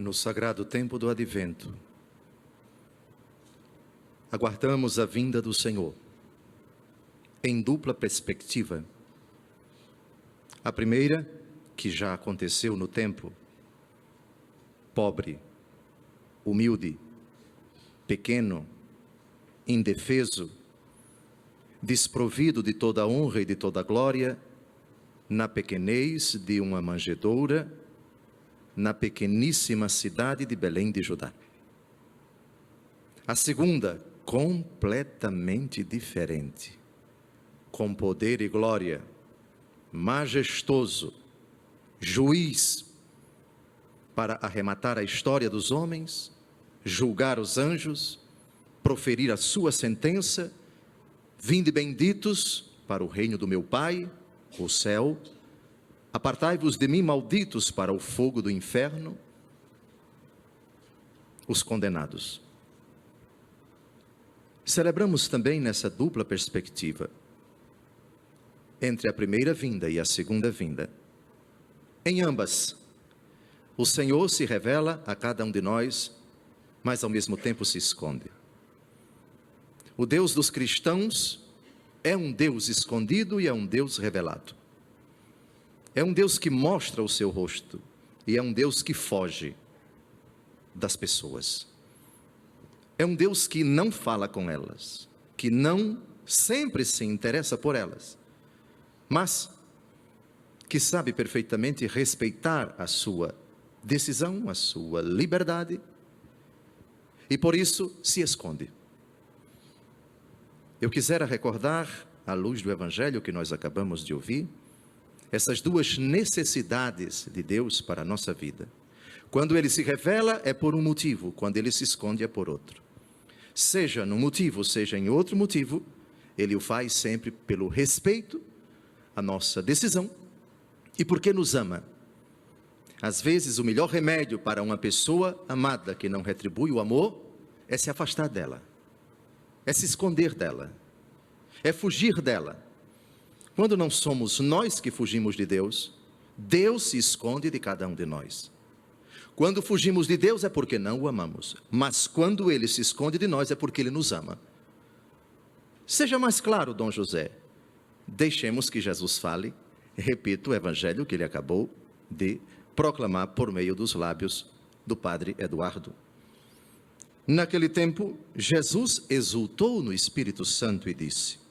No sagrado tempo do Advento, aguardamos a vinda do Senhor em dupla perspectiva. A primeira, que já aconteceu no tempo, pobre, humilde, pequeno, indefeso, desprovido de toda honra e de toda glória, na pequenez de uma manjedoura, na pequeníssima cidade de Belém de Judá. A segunda, completamente diferente, com poder e glória, majestoso, juiz, para arrematar a história dos homens, julgar os anjos, proferir a sua sentença: vinde benditos para o reino do meu Pai, o céu, apartai-vos de mim, malditos, para o fogo do inferno, os condenados. Celebramos também nessa dupla perspectiva, entre a primeira vinda e a segunda vinda. Em ambas, o Senhor se revela a cada um de nós, mas ao mesmo tempo se esconde. O Deus dos cristãos é um Deus escondido e é um Deus revelado. É um Deus que mostra o seu rosto e é um Deus que foge das pessoas. É um Deus que não fala com elas, que não sempre se interessa por elas, mas que sabe perfeitamente respeitar a sua decisão, a sua liberdade, e por isso se esconde. Eu quisera recordar, à luz do Evangelho que nós acabamos de ouvir, essas duas necessidades de Deus para a nossa vida. Quando Ele se revela é por um motivo, quando Ele se esconde é por outro. Seja no motivo, seja em outro motivo, Ele o faz sempre pelo respeito à nossa decisão e porque nos ama. Às vezes o melhor remédio para uma pessoa amada que não retribui o amor é se afastar dela, é se esconder dela, é fugir dela. Quando não somos nós que fugimos de Deus, Deus se esconde de cada um de nós. Quando fugimos de Deus é porque não o amamos, mas quando Ele se esconde de nós é porque Ele nos ama. Seja mais claro, Dom José, deixemos que Jesus fale, repito o Evangelho que ele acabou de proclamar por meio dos lábios do Padre Eduardo. Naquele tempo, Jesus exultou no Espírito Santo e disse: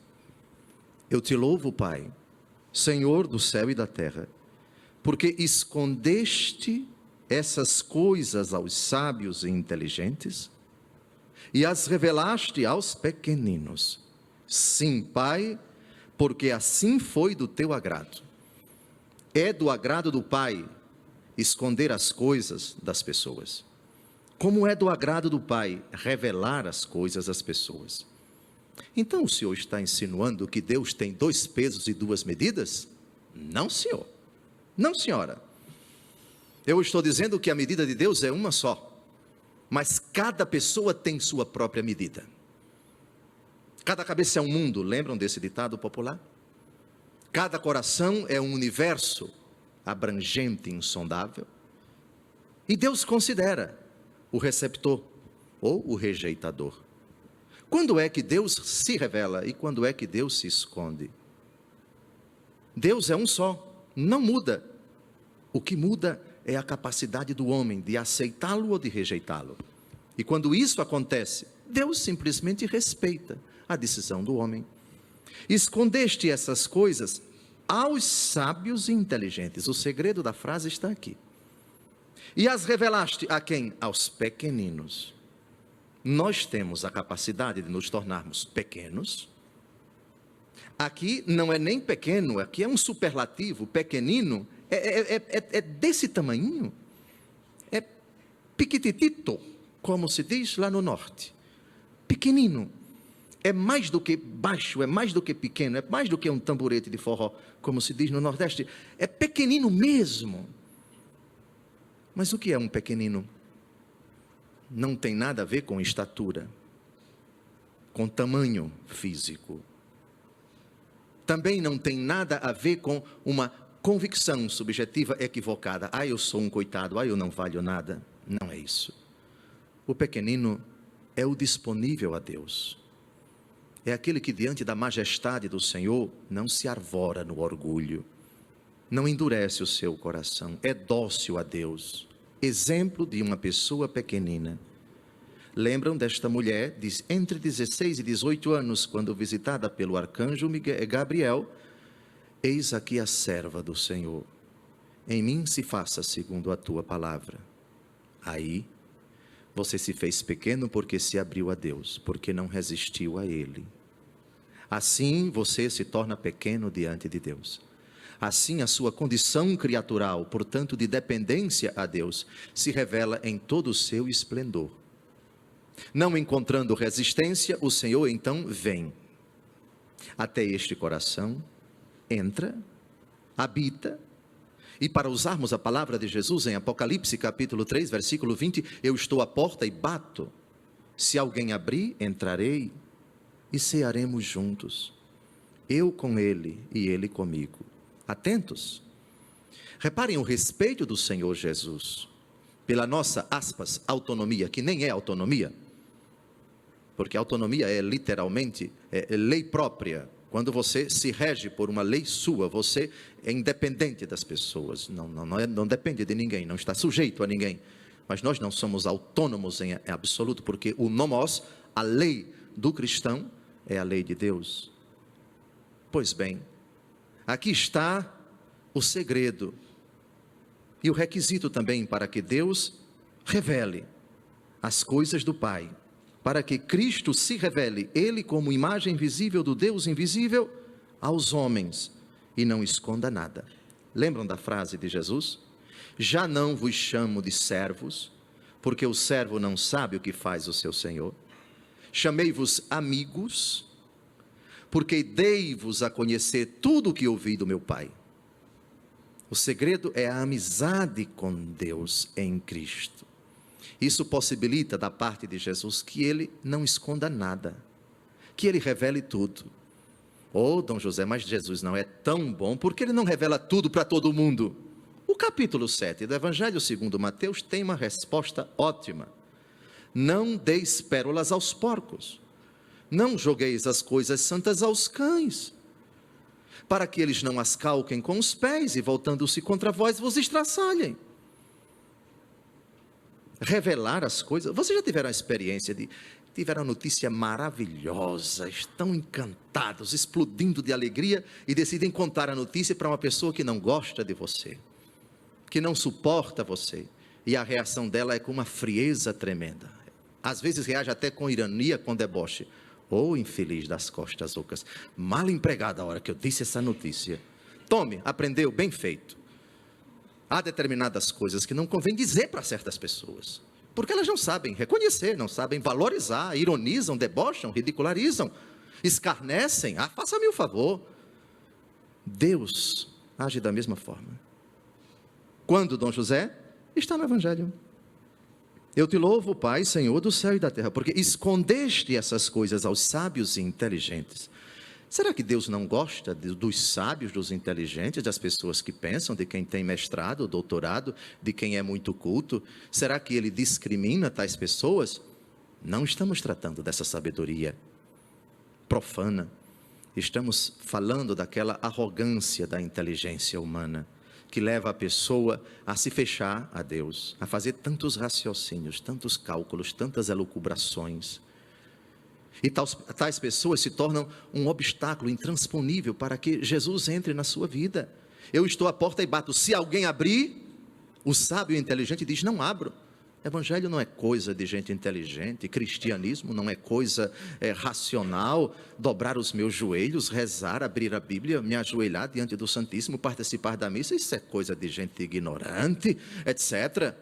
eu te louvo, Pai, Senhor do céu e da terra, porque escondeste essas coisas aos sábios e inteligentes e as revelaste aos pequeninos. Sim, Pai, porque assim foi do teu agrado. É do agrado do Pai esconder as coisas das pessoas, como é do agrado do Pai revelar as coisas às pessoas. Então o Senhor está insinuando que Deus tem dois pesos e duas medidas? Não, Senhor. Não, senhora. Eu estou dizendo que a medida de Deus é uma só, mas cada pessoa tem sua própria medida. Cada cabeça é um mundo, lembram desse ditado popular? Cada coração é um universo abrangente e insondável. E Deus considera o receptor ou o rejeitador. Quando é que Deus se revela e quando é que Deus se esconde? Deus é um só, não muda. O que muda é a capacidade do homem de aceitá-lo ou de rejeitá-lo. E quando isso acontece, Deus simplesmente respeita a decisão do homem. Escondeste essas coisas aos sábios e inteligentes. O segredo da frase está aqui. E as revelaste a quem? Aos pequeninos. Nós temos a capacidade de nos tornarmos pequenos. Aqui não é nem pequeno, aqui é um superlativo. Pequenino é desse tamanhinho. É piquititito, como se diz lá no norte. Pequenino. É mais do que baixo, é mais do que pequeno, é mais do que um tamborete de forró, como se diz no Nordeste. É pequenino mesmo. Mas o que é um pequenino? Não tem nada a ver com estatura, com tamanho físico. Também não tem nada a ver com uma convicção subjetiva equivocada. Eu sou um coitado, eu não valho nada. Não isso. O pequenino é o disponível a Deus. É aquele que diante da majestade do Senhor não se arvora no orgulho, não endurece o seu coração, é dócil a Deus. Exemplo de uma pessoa pequenina. Lembram desta mulher entre 16 e 18 anos, quando visitada pelo arcanjo Gabriel? Eis aqui a serva do Senhor, em mim se faça segundo a tua palavra. Aí, você se fez pequeno porque se abriu a Deus, porque não resistiu a Ele. Assim você se torna pequeno diante de Deus. Assim a sua condição criatural, portanto de dependência a Deus, se revela em todo o seu esplendor. Não encontrando resistência, o Senhor então vem até este coração, entra, habita, e para usarmos a palavra de Jesus em Apocalipse capítulo 3, versículo 20, eu estou à porta e bato, se alguém abrir, entrarei e cearemos juntos, eu com ele e ele comigo. Atentos, reparem o respeito do Senhor Jesus, pela nossa, aspas, autonomia, que nem é autonomia, porque autonomia é literalmente lei própria. Quando você se rege por uma lei sua, você é independente das pessoas, não depende de ninguém, não está sujeito a ninguém. Mas nós não somos autônomos em absoluto, porque o nomos, a lei do cristão, é a lei de Deus. Pois bem, aqui está o segredo e o requisito também para que Deus revele as coisas do Pai, para que Cristo se revele, Ele como imagem visível do Deus invisível, aos homens, e não esconda nada. Lembram da frase de Jesus? Já não vos chamo de servos, porque o servo não sabe o que faz o seu Senhor. Chamei-vos amigos, porque dei-vos a conhecer tudo o que ouvi do meu Pai. O segredo é a amizade com Deus em Cristo. Isso possibilita da parte de Jesus que Ele não esconda nada, que Ele revele tudo. Dom José, mas Jesus não é tão bom, porque Ele não revela tudo para todo mundo? O capítulo 7 do Evangelho segundo Mateus tem uma resposta ótima. Não deis pérolas aos porcos, não jogueis as coisas santas aos cães, para que eles não as calquem com os pés e voltando-se contra vós, vos estraçalhem. Revelar as coisas. Vocês já tiveram a experiência tiveram a notícia maravilhosa, estão encantados, explodindo de alegria e decidem contar a notícia para uma pessoa que não gosta de você, que não suporta você, e a reação dela é com uma frieza tremenda, às vezes reage até com ironia, com deboche. Infeliz das costas ocas, mal empregada a hora que eu disse essa notícia. Tome, aprendeu, bem feito. Há determinadas coisas que não convém dizer para certas pessoas, porque elas não sabem reconhecer, não sabem valorizar, ironizam, debocham, ridicularizam, escarnecem. Faça-me o favor. Deus age da mesma forma. Quando Dom José está no Evangelho. Eu te louvo, Pai, Senhor do céu e da terra, porque escondeste essas coisas aos sábios e inteligentes. Será que Deus não gosta dos sábios, dos inteligentes, das pessoas que pensam, de quem tem mestrado, doutorado, de quem é muito culto? Será que Ele discrimina tais pessoas? Não estamos tratando dessa sabedoria profana. Estamos falando daquela arrogância da inteligência humana, que leva a pessoa a se fechar a Deus, a fazer tantos raciocínios, tantos cálculos, tantas elucubrações. E tais pessoas se tornam um obstáculo intransponível para que Jesus entre na sua vida. Eu estou à porta e bato, se alguém abrir, o sábio e inteligente diz, não abro. Evangelho não é coisa de gente inteligente, cristianismo não é coisa racional, dobrar os meus joelhos, rezar, abrir a Bíblia, me ajoelhar diante do Santíssimo, participar da missa, isso é coisa de gente ignorante, etc.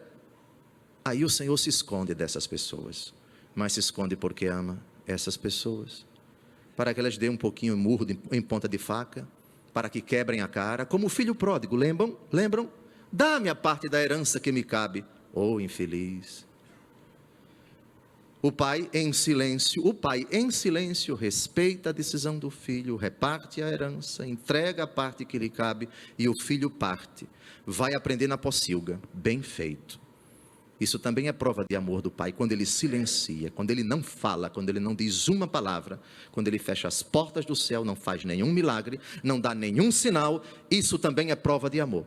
Aí o Senhor se esconde dessas pessoas, mas se esconde porque ama essas pessoas, para que elas deem um pouquinho murro em ponta de faca, para que quebrem a cara, como o filho pródigo, lembram? Dá-me a parte da herança que me cabe. Infeliz. O pai em silêncio respeita a decisão do filho, reparte a herança, entrega a parte que lhe cabe, e o filho parte, vai aprender na pocilga, bem feito. Isso também é prova de amor do Pai, quando Ele silencia, quando Ele não fala, quando Ele não diz uma palavra, quando Ele fecha as portas do céu, não faz nenhum milagre, não dá nenhum sinal, isso também é prova de amor.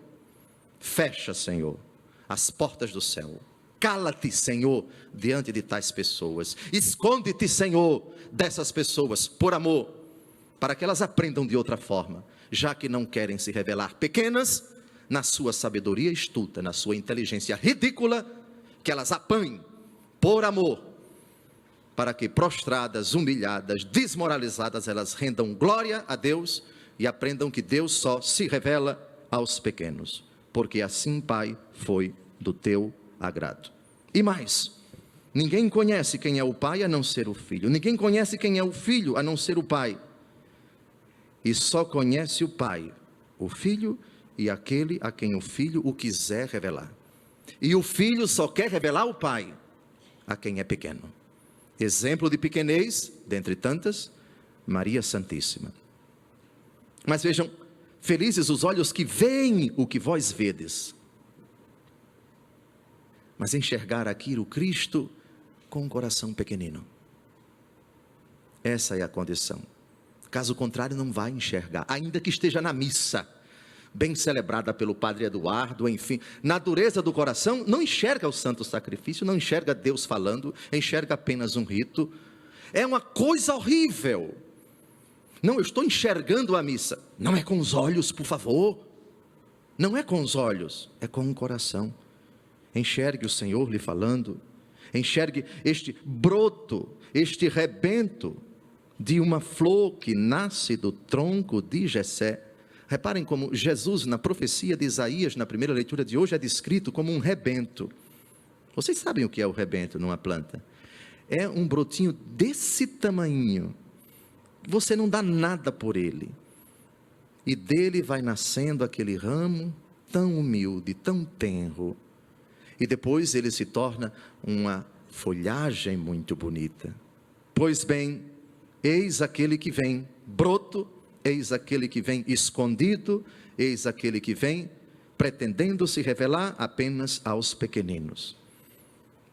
Fecha, Senhor, as portas do céu. Cala-te, Senhor, diante de tais pessoas. Esconde-te, Senhor, dessas pessoas, por amor, para que elas aprendam de outra forma, já que não querem se revelar pequenas, na sua sabedoria estulta, na sua inteligência ridícula, que elas apanhem por amor, para que prostradas, humilhadas, desmoralizadas, elas rendam glória a Deus e aprendam que Deus só se revela aos pequenos, porque assim, Pai, foi do teu agrado. E mais, ninguém conhece quem é o Pai a não ser o Filho, ninguém conhece quem é o Filho a não ser o Pai, e só conhece o Pai, o Filho e aquele a quem o Filho o quiser revelar. E o Filho só quer revelar o Pai a quem é pequeno. Exemplo de pequenez, dentre tantas, Maria Santíssima. Mas vejam, felizes os olhos que veem o que vós vedes. Mas enxergar aqui o Cristo com um coração pequenino. Essa é a condição. Caso contrário, não vai enxergar, ainda que esteja na missa, bem celebrada pelo Padre Eduardo, enfim, na dureza do coração, não enxerga o santo sacrifício, não enxerga Deus falando, enxerga apenas um rito. É uma coisa horrível. Não, eu estou enxergando a missa. Não é com os olhos, por favor. Não é com os olhos, é com o coração. Enxergue o Senhor lhe falando, enxergue este broto, este rebento de uma flor que nasce do tronco de Jessé. Reparem como Jesus, na profecia de Isaías, na primeira leitura de hoje, é descrito como um rebento. Vocês sabem o que é o rebento numa planta? É um brotinho desse tamanho, você não dá nada por ele, e dele vai nascendo aquele ramo tão humilde, tão tenro, e depois ele se torna uma folhagem muito bonita. Pois bem, eis aquele que vem broto, eis aquele que vem escondido, eis aquele que vem pretendendo se revelar apenas aos pequeninos.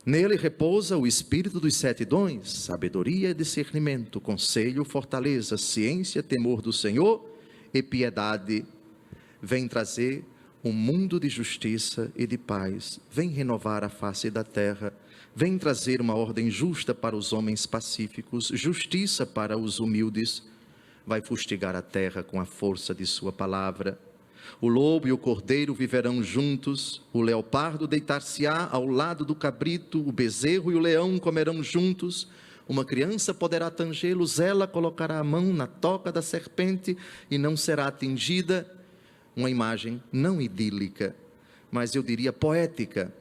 Nele repousa o espírito dos 7 dons, sabedoria e discernimento, conselho, fortaleza, ciência, temor do Senhor e piedade. Vem trazer um mundo de justiça e de paz, vem renovar a face da terra, vem trazer uma ordem justa para os homens pacíficos, justiça para os humildes, vai fustigar a terra com a força de sua palavra. O lobo e o cordeiro viverão juntos, o leopardo deitar-se-á ao lado do cabrito, o bezerro e o leão comerão juntos, uma criança poderá tangê-los, ela colocará a mão na toca da serpente e não será atingida. Uma imagem não idílica, mas eu diria poética,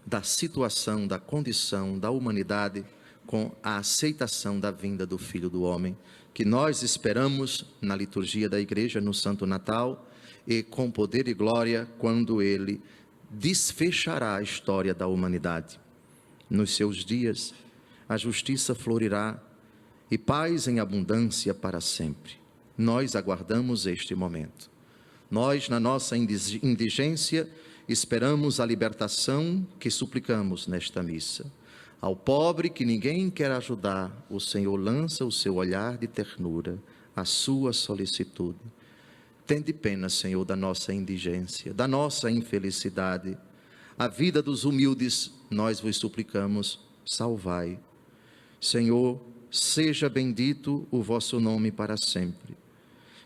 da situação, da condição da humanidade com a aceitação da vinda do Filho do Homem, que nós esperamos na liturgia da igreja, no Santo Natal, e com poder e glória, quando Ele desfechará a história da humanidade. Nos seus dias, a justiça florirá e paz em abundância para sempre. Nós aguardamos este momento. Nós, na nossa indigência, esperamos a libertação que suplicamos nesta missa. Ao pobre que ninguém quer ajudar, o Senhor lança o seu olhar de ternura, a sua solicitude. Tende pena, Senhor, da nossa indigência, da nossa infelicidade. A vida dos humildes, nós vos suplicamos, salvai. Senhor, seja bendito o vosso nome para sempre.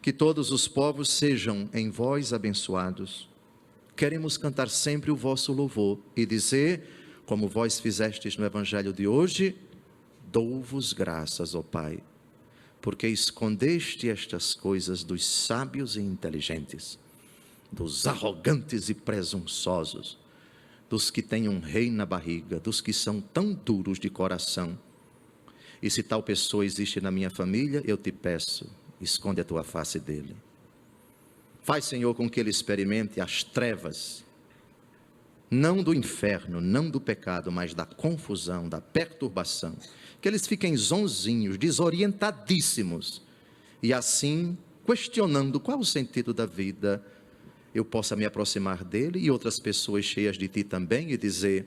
Que todos os povos sejam em vós abençoados. Queremos cantar sempre o vosso louvor e dizer, como vós fizestes no Evangelho de hoje, dou-vos graças, ó Pai, porque escondeste estas coisas dos sábios e inteligentes, dos arrogantes e presunçosos, dos que têm um rei na barriga, dos que são tão duros de coração. E se tal pessoa existe na minha família, eu te peço, esconde a tua face dele. Faz, Senhor, com que ele experimente as trevas, não do inferno, não do pecado, mas da confusão, da perturbação. Que eles fiquem zonzinhos, desorientadíssimos, e assim, questionando qual o sentido da vida, eu possa me aproximar dele e outras pessoas cheias de ti também, e dizer,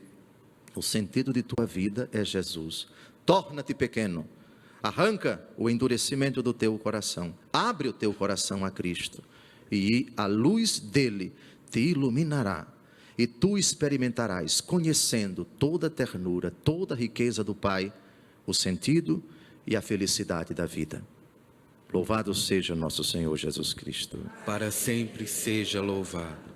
O sentido de tua vida é Jesus. Torna-te pequeno. Arranca o endurecimento do teu coração. Abre o teu coração a Cristo. E a luz dele te iluminará. E tu experimentarás, conhecendo toda a ternura, toda a riqueza do Pai, o sentido e a felicidade da vida. Louvado seja nosso Senhor Jesus Cristo. Para sempre seja louvado.